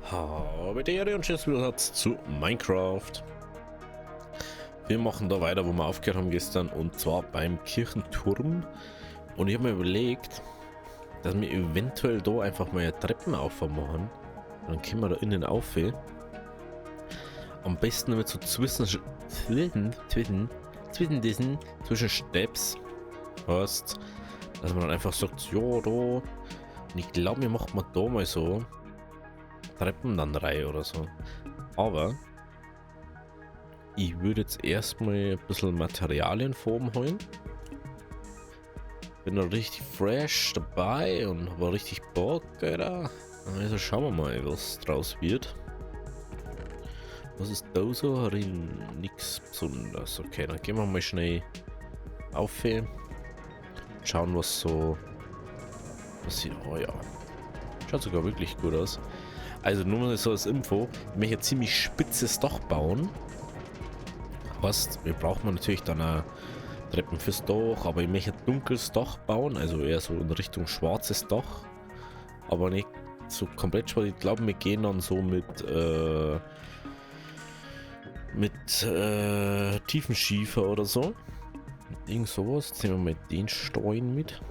Habe die Ehre und schönes Zusatz zu Minecraft. Wir machen da weiter, wo wir aufgehört haben gestern, und zwar beim Kirchenturm. Und ich habe mir überlegt, dass wir eventuell da einfach mal eine Treppenaufbau machen. Dann können wir da innen auf. Am besten mit so zwischen Steps. Heißt, dass man dann einfach sagt, ja, da. Und ich glaube, wir machen da mal so Treppen dann rein oder so. Aber ich würde jetzt erstmal ein bisschen Materialien vorm holen. Bin da richtig fresh dabei und habe richtig Bock, Alter. Also schauen wir mal, was draus wird. Was ist da so drin? Nix Besonderes. Okay, dann gehen wir mal schnell auf. Schauen, was so passiert. Oh ja. Schaut sogar wirklich gut aus. Also nur mal so als Info. Ich möchte ein ziemlich spitzes Dach bauen. Heißt, wir brauchen natürlich dann eine Treppen fürs Dach, aber ich möchte ein dunkles Dach bauen, also eher so in Richtung schwarzes Dach. Aber nicht so komplett schwarz. Ich glaube, wir gehen dann so mit Tiefenschiefer oder so. Irgend sowas. Jetzt nehmen wir mal den Stein mit.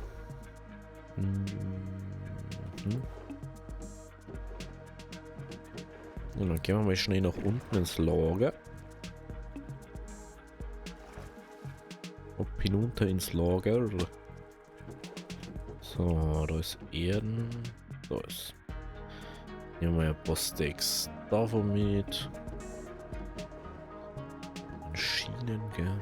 Und dann gehen wir mal schnell nach unten ins Lager. Ab hinunter ins Lager. So, da ist Erden. Da ist. Nehmen wir ein paar Steaks davon mit. Schienen, gell.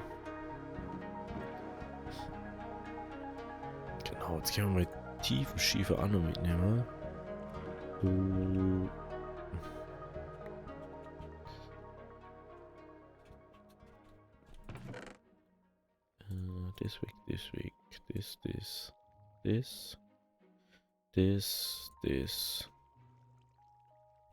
Genau, jetzt können wir mal Tiefenschiefer auch noch mitnehmen. Das weg, das weg, das.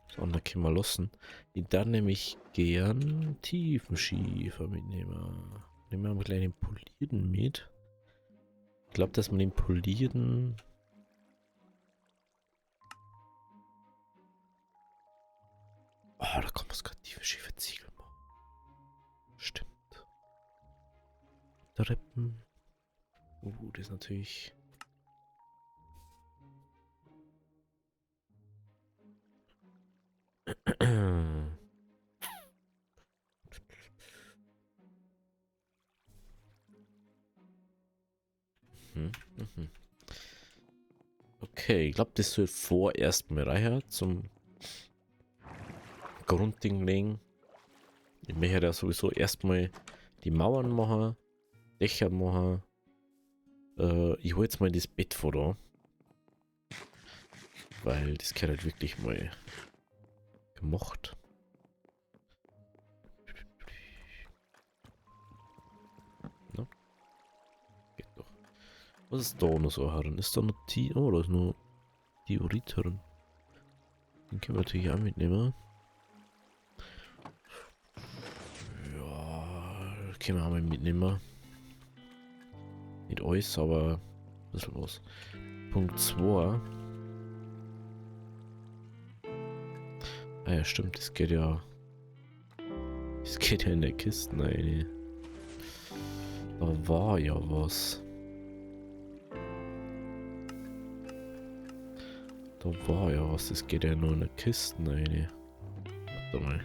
Das andere können wir lassen. Ich darf nämlich gern Tiefenschiefer mitnehmen. Nehmen wir mal gleich den polierten mit. Ich glaube, dass man den polierten... Oh, da kommt was gerade Tiefenschiefer Ziegel machen. Stimmt. Treppen. Das ist natürlich... Okay, ich glaube, das soll vorerst mal reichen zum Grundding legen. Ich möchte ja sowieso erstmal die Mauern machen, Dächer machen. Ich hole jetzt mal das Bett vor da. Weil das gehört halt wirklich mal gemacht. Na? Geht doch. Was ist da noch so heran? Ist da noch die... Oh, da ist nur Diorit heran. Den können wir natürlich auch mitnehmen. Ja, können wir auch mal mitnehmen. Nicht alles, aber ein bisschen was. Punkt 2. Ah ja, stimmt, das geht ja... Das geht ja in der Kiste rein. Da war ja was. Da war ja was, das geht ja nur in der Kiste rein. Warte mal.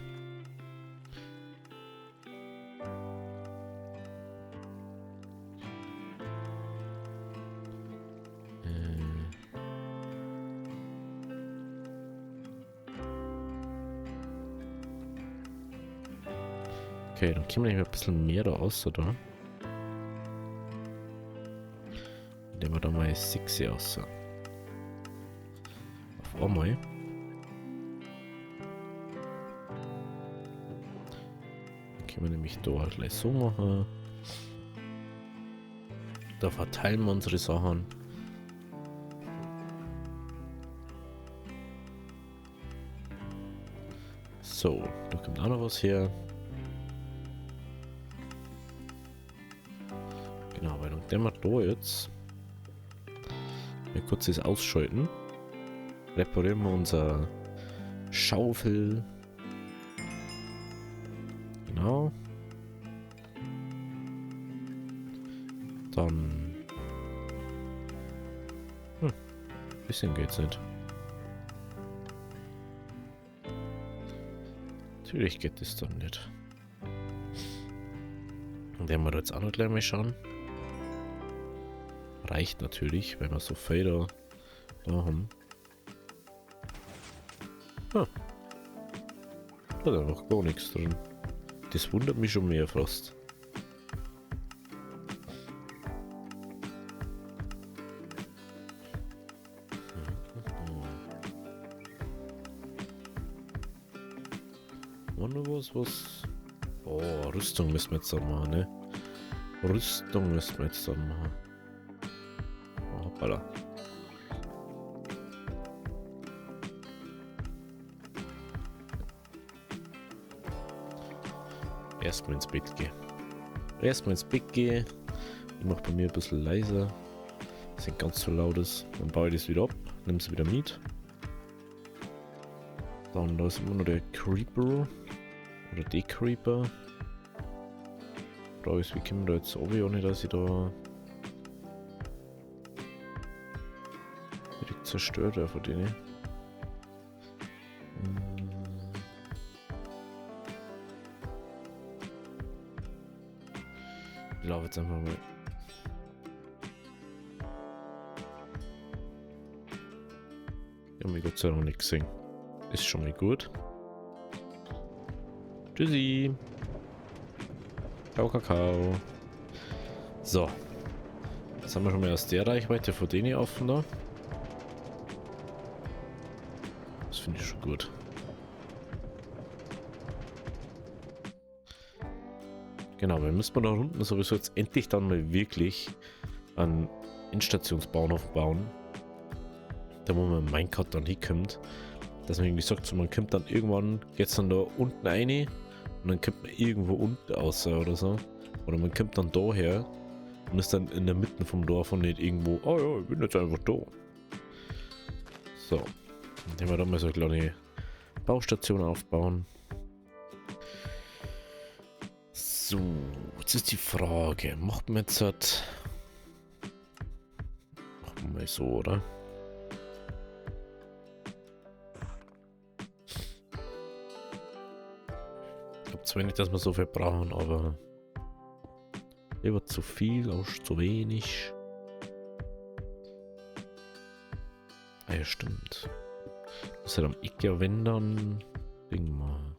Okay, dann kommen wir ein bisschen mehr da aus, oder? Nehmen wir da mal 6 aus. Auf einmal. Dann können wir nämlich da gleich so machen. Da verteilen wir unsere Sachen. So, da kommt auch noch was her. Genau, weil dann können wir da jetzt mal kurz das ausschalten. Reparieren wir unser Schaufel. Genau. Dann... bisschen geht's nicht. Natürlich geht es dann nicht. Und den wir jetzt auch noch gleich mal schauen. Reicht natürlich, wenn wir so Fader da haben. Ah. Da ist einfach gar nichts drin. Das wundert mich schon mehr fast. War noch was? Oh, Rüstung müssen wir jetzt dann machen, ne? Rüstung müssen wir jetzt dann machen. Oh, hoppala. Erstmal ins Bett gehen. Ich mache bei mir ein bisschen leiser. Das sind ganz so lautes. Dann baue ich das wieder ab. Nimm es wieder mit. Dann da ist immer noch der Creeper. Oder die Creeper. Frage ist, wie kommen wir da jetzt runter, ohne dass ich da direkt zerstört werde von denen. Ich laufe jetzt einfach mal. Ich habe mich Gott sei Dank nicht gesehen. Ist schon mal gut. Tschüssi. Ciao, Kakao. So. Jetzt haben wir schon mal aus der Reichweite von denen offen da. Das finde ich schon gut. Genau, wir müssen da unten sowieso jetzt endlich dann mal wirklich einen Endstationsbauernhof bauen. Da wo man Minecraft dann hinkommt. Dass man irgendwie sagt, so, man kommt dann irgendwann, geht's dann da unten rein und dann kommt man irgendwo unten raus oder so. Oder man kommt dann daher und ist dann in der Mitte vom Dorf und nicht irgendwo, oh ja, ich bin jetzt einfach da. So, dann können wir da mal so eine kleine Baustation aufbauen. So, jetzt ist die Frage, macht man jetzt halt... Machen wir mal so, oder? Ich glaube zwar nicht, dass wir so viel brauchen, aber... Lieber zu viel als zu wenig. Ah ja, stimmt. Das ist ja am Eck ja, wenn dann... Ding machen.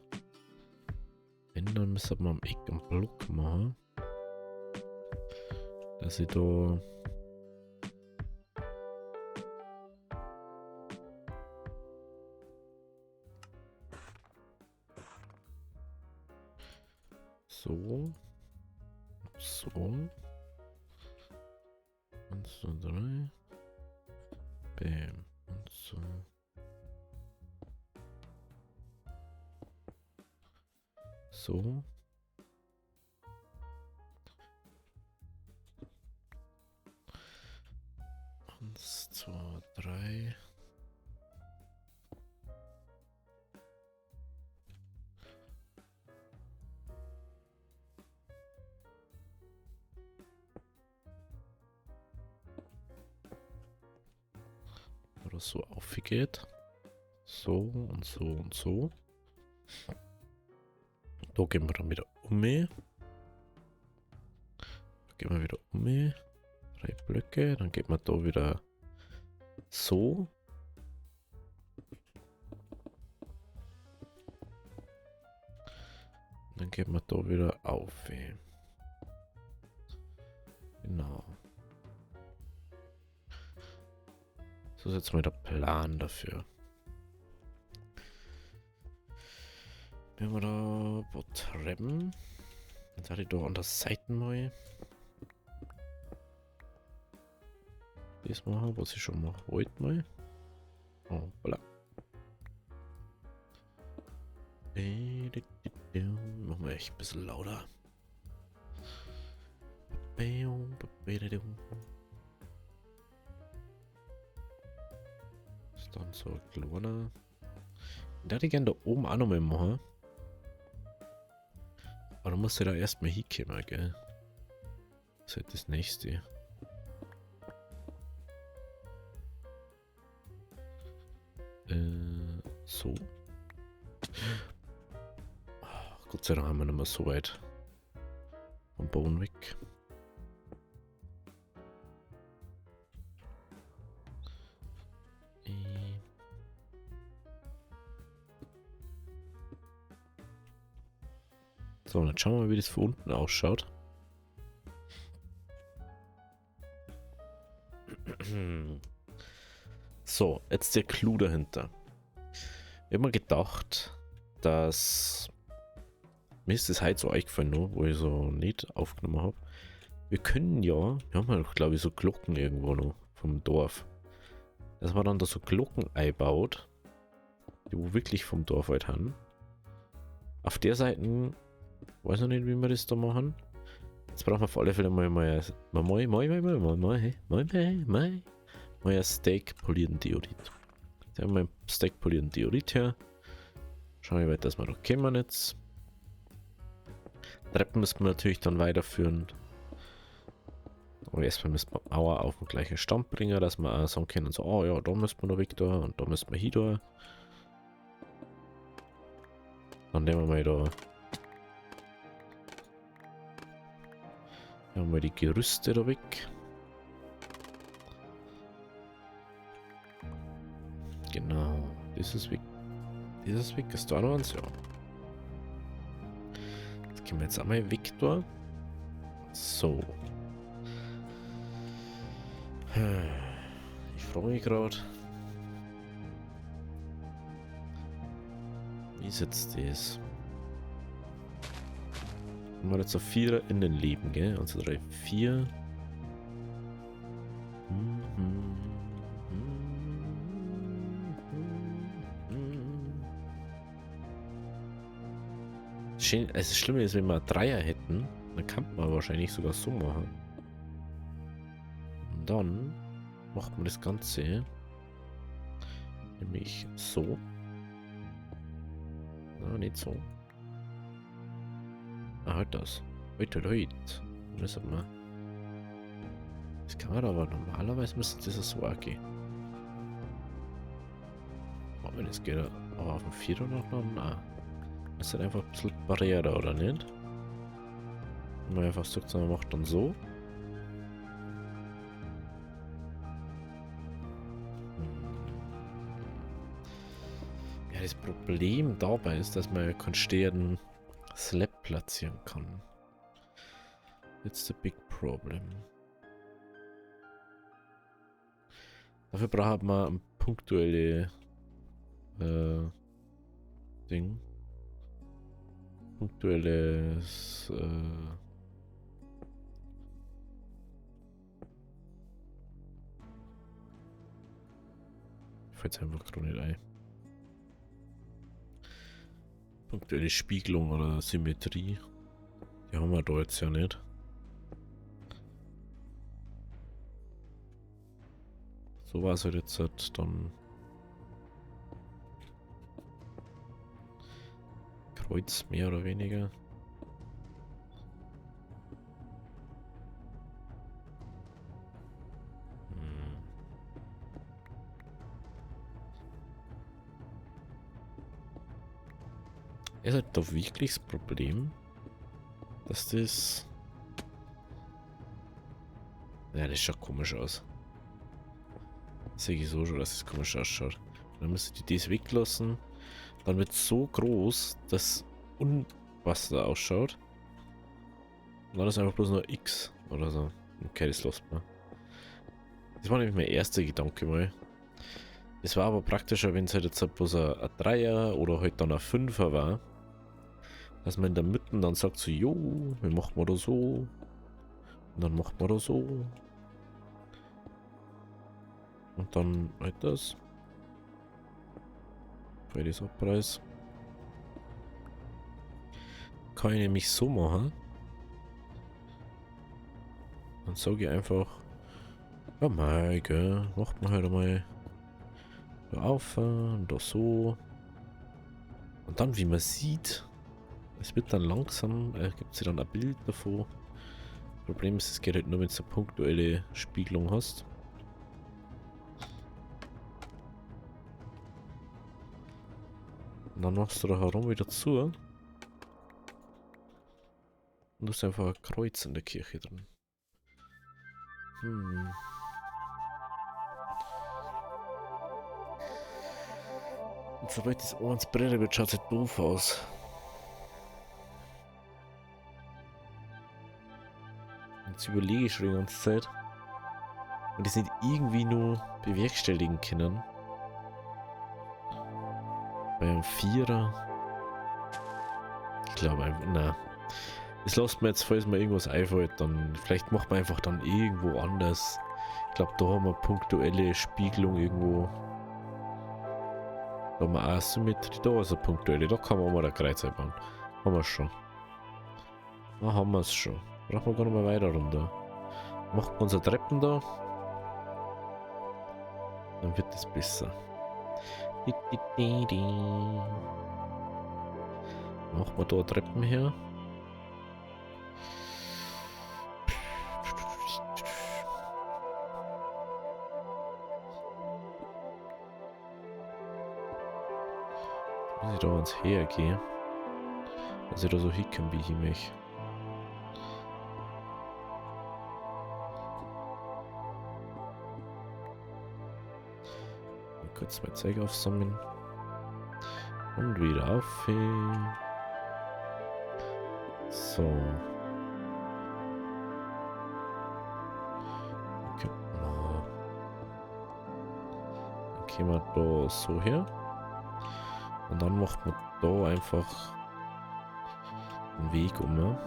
Wenn dann müssen wir am Eck einen Block machen. Dass ich da... So. So. 1, 2, 3. Bam. Und so. So. Eins, zwei, drei. Oder so aufgeht. So und so und so. Da gehen wir dann wieder um. Da gehen wir wieder um. 3 Blöcke. Dann geht man da wieder so. Dann geht man da wieder auf. Genau. So ist jetzt mal der Plan dafür. Wenn wir da Treppen. Jetzt hatte ich da an der Seite mal. Das machen, was ich schon mal wollte mal. Oh, voilà. Machen wir echt ein bisschen lauter. Ist dann so ein kleiner. In da die gerne da oben auch noch mal machen. Aber dann musst du da erstmal hinkommen, gell? Das ist halt das nächste. So. Gott sei Dank haben wir nicht mehr so weit vom Boden weg. So, und jetzt schauen wir mal, wie das von unten ausschaut. So, jetzt der Clou dahinter. Ich habe mir gedacht, dass... Mir ist das heute so eingefallen, noch, wo ich so nicht aufgenommen habe. Wir können ja... Wir haben ja, glaube ich, so Glocken irgendwo noch vom Dorf. Dass man dann da so Glocken einbaut, die wo wirklich vom Dorf halt haben. Auf der Seite... Weiß noch nicht, wie wir das da machen. Jetzt brauchen wir auf alle Fälle mal ein Steak polierten Diorit. Jetzt haben wir ein Steak polierten Diorit her. Schauen wir weit, dass wir da kommen jetzt. Treppen müssen wir natürlich dann weiterführen. Aber erstmal müssen wir Mauer auf den gleichen Stand bringen, dass wir auch sagen können, so, oh ja, da müssen wir noch weg da und da müssen wir hier da. Dann nehmen wir mal da. Haben wir die Gerüste da weg. Genau. Das ist weg. Dieses weg ist da noch eins, ja. Jetzt gehen wir jetzt einmal weg da. So. Ich frage mich gerade. Wie ist jetzt das? Wir jetzt auf 4 Innenleben, gell? Also 3, 4. Schön, es ist schlimm, ist, wenn wir einen Dreier hätten, dann kann man wahrscheinlich sogar so machen. Und dann macht man das Ganze nämlich so. Na, nicht so. Ah, halt das. Heute. Das kann man aber normalerweise müsste das so auch gehen. Aber wenn es geht, aber auf dem 4 oder noch? Nein. Das ist halt einfach ein bisschen Barriere, oder nicht? Wenn man einfach sagt, man macht dann so. Ja, das Problem dabei ist, dass man keinen stehenden Slab platzieren kann. It's the big problem. Dafür braucht man ein punktuelle Ding. Punktuelles fällt es einfach gerade nicht ein. Punktuelle Spiegelung oder Symmetrie. Die haben wir da jetzt ja nicht. So war es halt jetzt halt dann. Kreuz mehr oder weniger. Ist halt doch wirklich das Problem, dass das... Ja, das schaut komisch aus. Sehe ich so schon, dass es komisch ausschaut. Dann müsste ich das weglassen. Dann wird es so groß, dass unpassend ausschaut. Und dann ist einfach bloß nur X oder so. Okay, das lässt man. Das war nämlich mein erster Gedanke mal. Es war aber praktischer, wenn es halt jetzt halt bloß ein Dreier oder halt dann ein Fünfer war. Dass man in der Mitte dann sagt so, jo, wir machen wir da so. Und dann macht man da so. Und dann halt das. Bei dieser Preis. Kann ich nämlich so machen. Dann sage ich einfach, ja mei, gell, macht man halt einmal da auf und da so. Und dann, wie man sieht, es wird dann langsam, gibt es ja dann ein Bild davon. Problem ist, es geht halt nur, wenn du eine punktuelle Spiegelung hast. Und dann machst du da herum wieder zu. Und du hast einfach ein Kreuz in der Kirche drin. Und sobald das eins brennen wird, schaut es halt doof aus. Jetzt überlege ich schon die ganze Zeit. Und das nicht irgendwie nur bewerkstelligen können. Bei einem Vierer. Ich glaube einfach, na. Das lasst mir jetzt, falls mir irgendwas einfällt, dann vielleicht macht man einfach dann irgendwo anders. Ich glaube, da haben wir punktuelle Spiegelung irgendwo. Da haben wir auch Symmetrie, da ist eine punktuelle, da kann man auch mal ein Kreuz einbauen. Haben wir es schon. Da haben wir es schon. Brauchen wir gar nicht mehr weiter runter. Machen wir unsere Treppen da. Dann wird es besser. Machen wir da Treppen her. Muss ich da ans hergehen, dass ich da so hicken, wie ich mich. Kurz mein Zeug aufsammeln. Und wieder auf. So. Okay. Dann gehen wir da so her. Und dann macht man da einfach einen Weg um. Ne?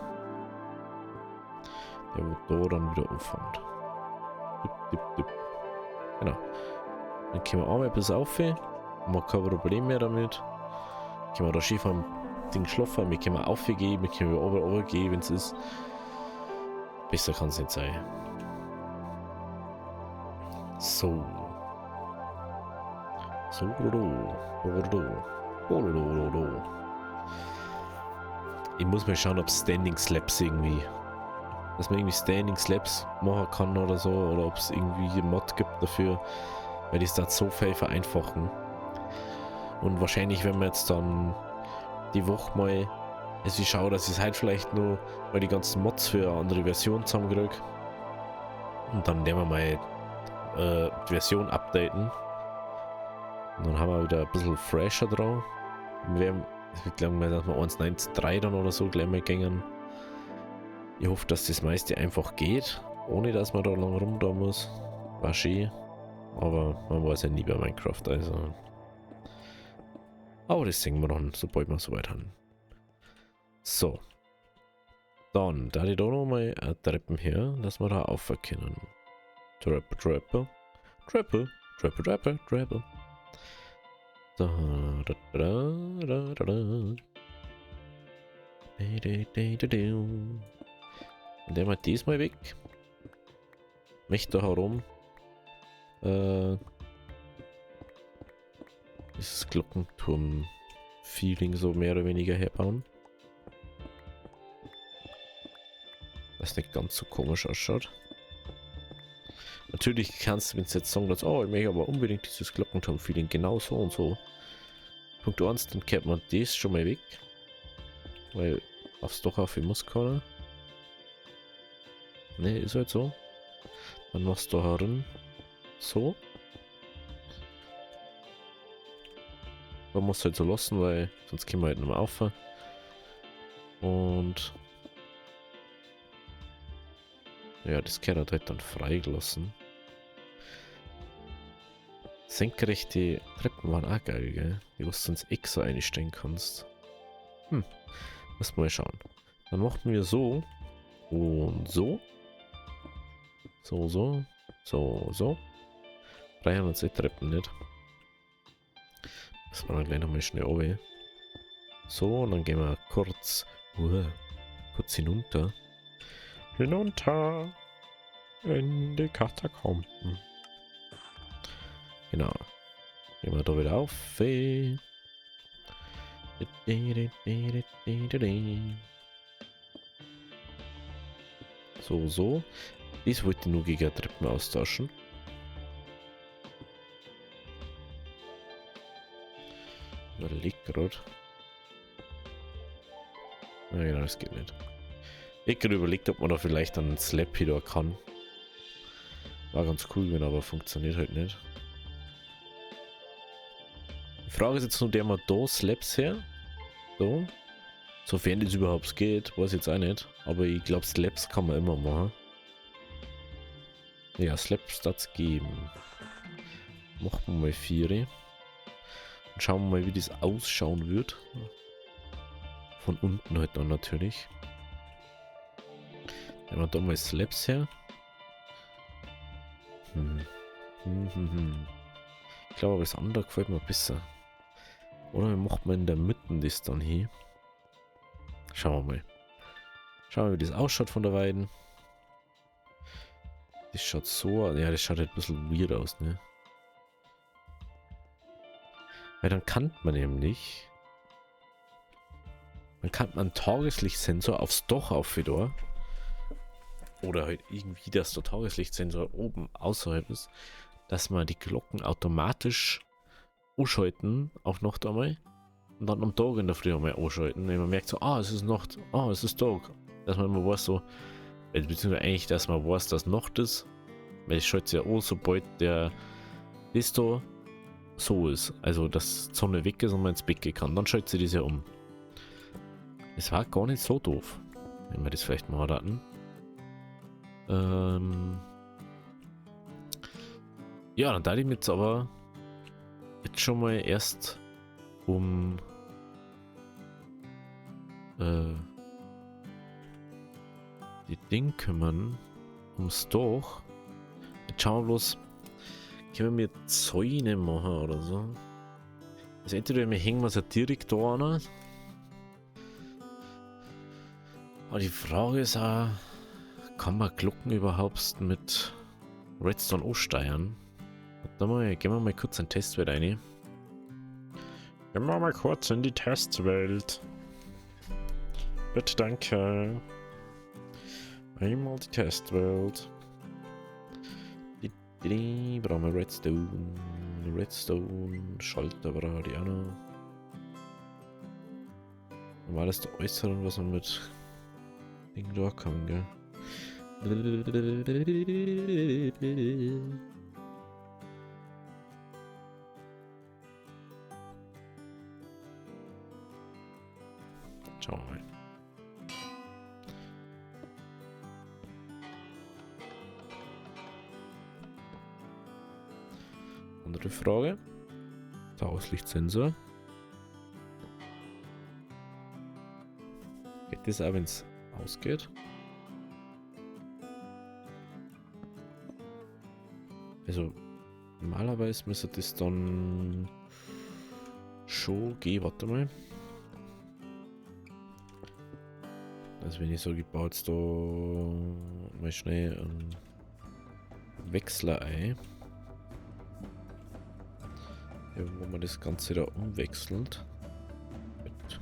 Der wo da dann wieder anfängt. Genau. Dann können wir einmal bis auf. Man hat kein Problem mehr damit. Können wir da schief am Ding schlafen. Wir können aufgehen, wir können wieder gehen, wenn es ist. Besser kann es nicht sein. So. So, ich muss mal schauen, ob Standing Slaps irgendwie. Dass man irgendwie Standing Slaps machen kann oder so. Oder ob es irgendwie einen Mod gibt dafür. Weil die es da so viel vereinfachen. Und wahrscheinlich, wenn wir jetzt dann die Woche mal also ich schaue, dass ich es halt vielleicht nur mal die ganzen Mods für eine andere Version zusammenkriege. Und dann werden wir mal die Version updaten. Und dann haben wir wieder ein bisschen fresher drauf. Ich glaube mal, dass wir 1.9.3 dann oder so gleich mal gängen. Ich hoffe, dass das meiste einfach geht, ohne dass man da lang rum da muss. War schön. Aber man weiß ja nie bei Minecraft, also. Aber das sehen wir dann, sobald wir soweit haben. So. Dann, da ich da nochmal Treppen her, dass wir da aufverkennen. Treppe. Da, Und der mal diesmal weg. Möchte da herum. Dieses Glockenturm-Feeling so mehr oder weniger herbauen. Was nicht ganz so komisch ausschaut. Natürlich kannst du, wenn du jetzt sagen dass, oh, ich möchte aber unbedingt dieses Glockenturm-Feeling genau so und so. Punkt 1, dann kehrt man das schon mal weg. Weil aufs doch auf muss keiner. Ne, ist halt so. Dann machst du herin. So. Man muss halt so lassen, weil sonst können wir halt nicht mehr auf. Und ja, das Kerl halt dann freigelassen. Senkrechte Treppen waren auch geil, gell? Die du sonst extra einstellen kannst. Lass mal schauen. Dann machen wir so. Und so. So. 300 Treppen nicht. Das war dann gleich nochmal schnell oben. So, und dann gehen wir kurz hinunter. Hinunter in die Katakomben. Genau. Gehen wir da wieder auf. So, so. Das wollte ich nur gegen Treppen austauschen. Überleg gerade. Na genau, das geht nicht. Ich habe überlegt, ob man da vielleicht einen Slap wieder kann. War ganz cool, wenn aber funktioniert halt nicht. Die Frage ist jetzt nur, der mal da Slaps her. So. Sofern das überhaupt geht, weiß ich jetzt auch nicht. Aber ich glaube, Slaps kann man immer machen. Ja, Slaps darf es geben. Machen wir mal 4. Und schauen wir mal, wie das ausschauen wird. Von unten halt dann natürlich. Nehmen wir da mal Slaps her. Ich glaube, das andere gefällt mir besser. Oder wir machen in der Mitte das dann hier. Schauen wir mal. Schauen wir, wie das ausschaut von der Weiden. Das schaut so, ja, das schaut halt ein bisschen weird aus, ne? Weil dann kann man nämlich, einen Tageslichtsensor aufs Dach auf wieder. Oder halt irgendwie, dass der Tageslichtsensor oben außerhalb ist, dass man die Glocken automatisch ausschalten auf Nacht einmal und dann am Tag in der Früh einmal ausschalten. Wenn man merkt so, es ist Nacht, es ist Tag. Dass man immer weiß so, beziehungsweise eigentlich, dass man weiß, dass Nacht ist, weil es schaltet ja an, sobald der das da so ist. Also, dass die Sonne weg ist und man ins Bett gehen kann. Dann schaltet sie das ja um. Es war gar nicht so doof, wenn wir das vielleicht mal hatten. Ja, dann da ich jetzt aber jetzt schon mal erst um die Dinge kümmern, ums Dach. Jetzt schauen wir bloß, können wir Zäune machen oder so. Also entweder wir hängen es ja direkt da an. Aber die Frage ist auch, kann man Glocken überhaupt mit Redstone aussteuern? Gehen wir mal kurz in die Testwelt rein. Gehen wir mal kurz in die Testwelt. Bitte, danke. Einmal die Testwelt. Brauchen wir Redstone. Redstone, Schalter brauche ich auch noch. War das der Äußerung, was man mit Ding da kann, gell? Schauen wir mal. Andere Frage. Der Auslichtsensor. Geht das auch, wenn es ausgeht? Also, normalerweise müsste das dann schon gehen. Warte mal. Also, wenn ich sage, ich baue jetzt da mal schnell einen Wechsler ein. Ja, wo man das Ganze da umwechselt. Mit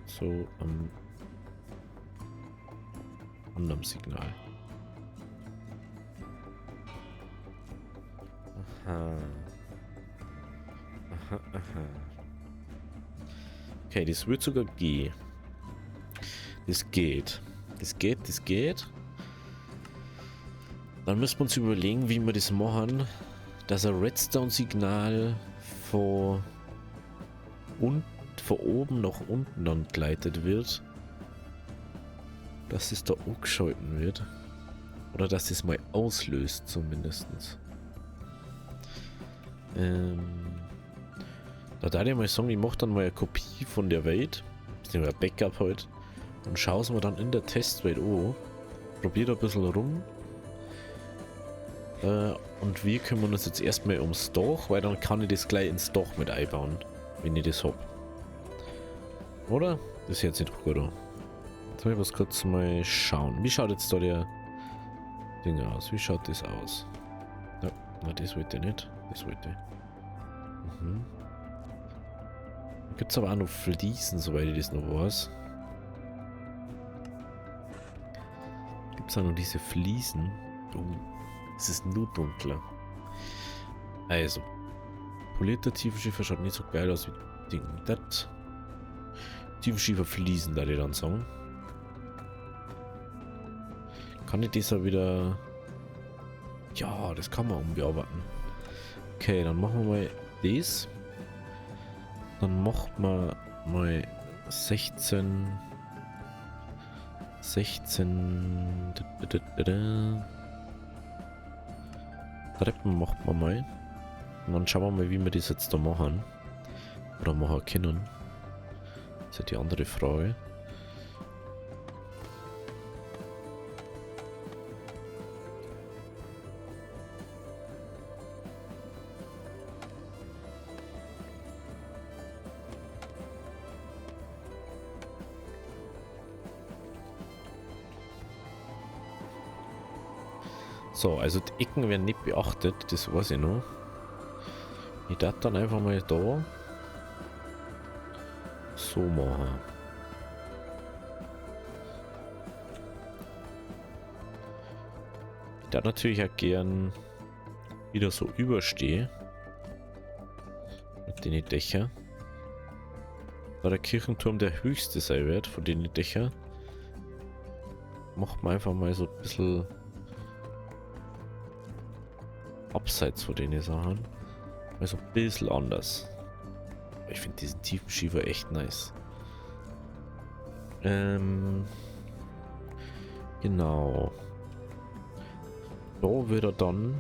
so einem anderen Signal. Aha. Aha, aha. Okay, das wird sogar gehen. Das geht. Das geht, das geht. Dann müssen wir uns überlegen, wie wir das machen, dass ein Redstone-Signal von oben nach unten dann geleitet wird. Dass es da angeschalten wird. Oder dass es mal auslöst zumindest. Da darf ich mal sagen, ich mache dann mal eine Kopie von der Welt. Beziehungsweise ein Backup halt. Und schaue es mir dann in der Testwelt an. Probiere ein bisschen rum. Und wir kümmern uns jetzt erstmal ums Dach, weil dann kann ich das gleich ins Dach mit einbauen, wenn ich das hab. Oder? Das hört sich doch gut an. Jetzt will ich was kurz mal schauen. Wie schaut jetzt da der Ding aus? Wie schaut das aus? Ja, na, das wollte ich nicht. Das wollte ich. Gibt es aber auch noch Fliesen, soweit ich das noch weiß. Gibt es auch noch diese Fliesen? Oh, es ist nur dunkler. Also, polierter Tiefenschiefer schaut nicht so geil aus wie Ding. Das. Tiefenschiefer Fliesen, da die dann sagen. Kann ich das auch wieder... Ja, das kann man umbearbeiten. Okay, dann machen wir mal das. Dann macht man mal 16... 16... Treppen macht man mal. Und dann schauen wir mal, wie wir das jetzt da machen. Oder machen können. Das ist ja die andere Frage. So, also die Ecken werden nicht beachtet, das weiß ich noch. Ich darf dann einfach mal da so machen. Ich darf natürlich auch gern wieder so überstehen. Mit den Dächern. Da der Kirchenturm der höchste sein wird von den Dächern, macht man einfach mal so ein bisschen abseits von den Sachen. Also ein bisschen anders. Ich finde diesen Tiefenschiefer echt nice. Genau. Da wird er dann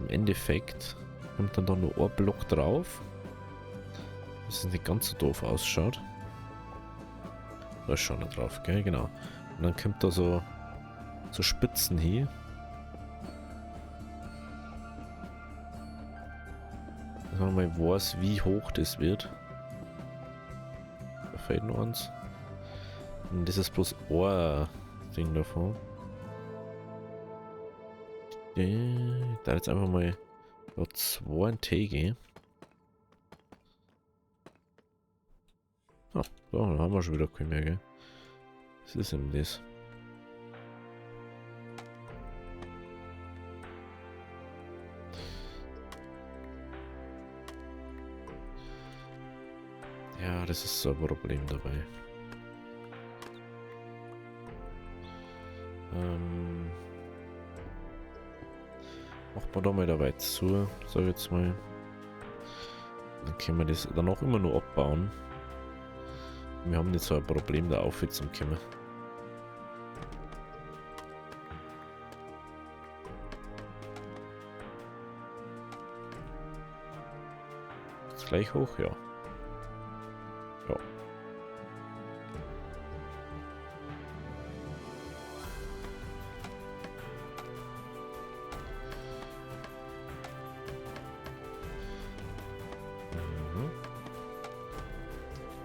im Endeffekt, kommt dann da nur ein Block drauf. Dass es nicht ganz so doof ausschaut. Da ist schon noch drauf, gell? Genau. Und dann kommt da so Spitzen hier. Dass man mal weiß, wie hoch das wird. Da fehlt noch eins. Und das ist bloß ein Ding davon. Da jetzt einfach mal da 2 in T gehen. Ah, da haben wir schon wieder kein mehr, gell? Was ist denn das? Ja, das ist so ein Problem dabei. Macht man da mal da weit zu, sag ich jetzt mal. Dann können wir das dann auch immer nur abbauen. Wir haben nicht so ein Problem, da aufhützen können. Ist gleich hoch, ja.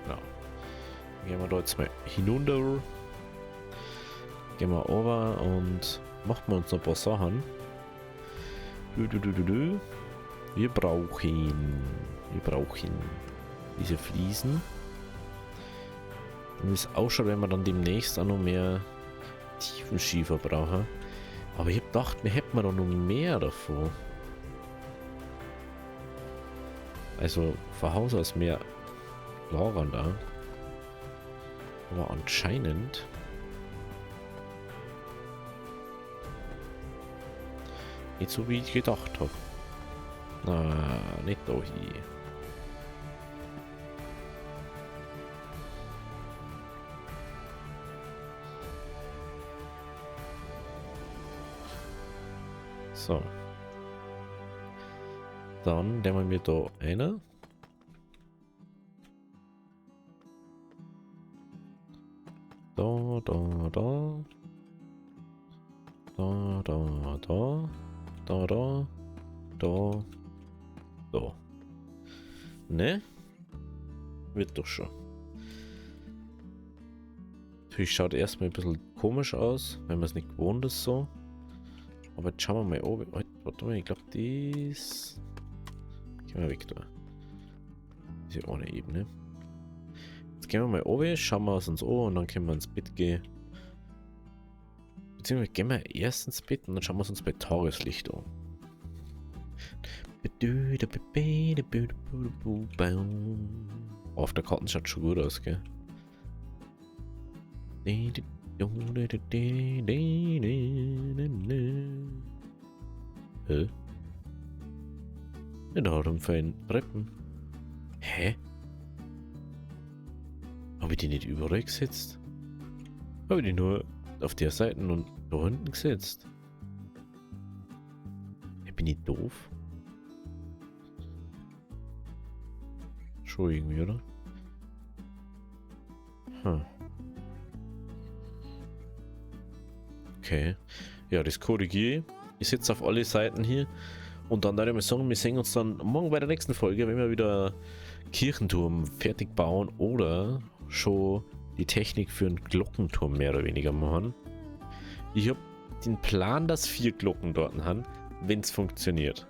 Ja. Gehen wir da jetzt mal hinunter. Gehen wir over und machen wir uns noch ein paar Sachen. Wir brauchen diese Fliesen. Und es ausschaut, wenn wir dann demnächst auch noch mehr Tiefenschiefer brauchen. Aber ich hab gedacht, wir hätten noch mehr davon. Also von Haus aus mehr lagern da. Aber anscheinend nicht so wie ich gedacht habe. Na, nicht da hier. So. Dann nehmen wir da eine. Da. Ne? Wird doch schon. Natürlich schaut erstmal ein bisschen komisch aus, wenn man es nicht gewohnt ist so. Aber jetzt schauen wir mal oben. Warte mal, ich glaube das... Gehen wir weg da. Ist ja auch eine Ebene. gehen wir mal oben, schauen wir uns an und dann können wir ins Bett gehen. Beziehungsweise gehen wir erst ins Bett und dann schauen wir uns bei Tageslicht an. Auf der Karte schaut schon gut aus, gell? Hä? In einem feinen Treppen. Hä? Habe ich die nicht überall gesetzt? Habe ich die nur auf der Seite und da hinten gesetzt? Bin ich doof? Schon irgendwie, oder? Hm. Okay. Ja, das korrigiere ich. Ich setze auf alle Seiten hier. Und dann würde ich mal sagen, wir sehen uns dann morgen bei der nächsten Folge, wenn wir wieder Kirchenturm fertig bauen oder schon die Technik für einen Glockenturm mehr oder weniger machen. Ich habe den Plan, dass 4 Glocken dort haben, wenn es funktioniert.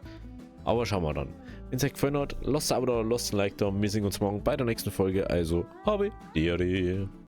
Aber schauen wir dann. Wenn es euch gefallen hat, lasst ein Abo da, lasst ein Like da. Wir sehen uns morgen bei der nächsten Folge. Also, habe die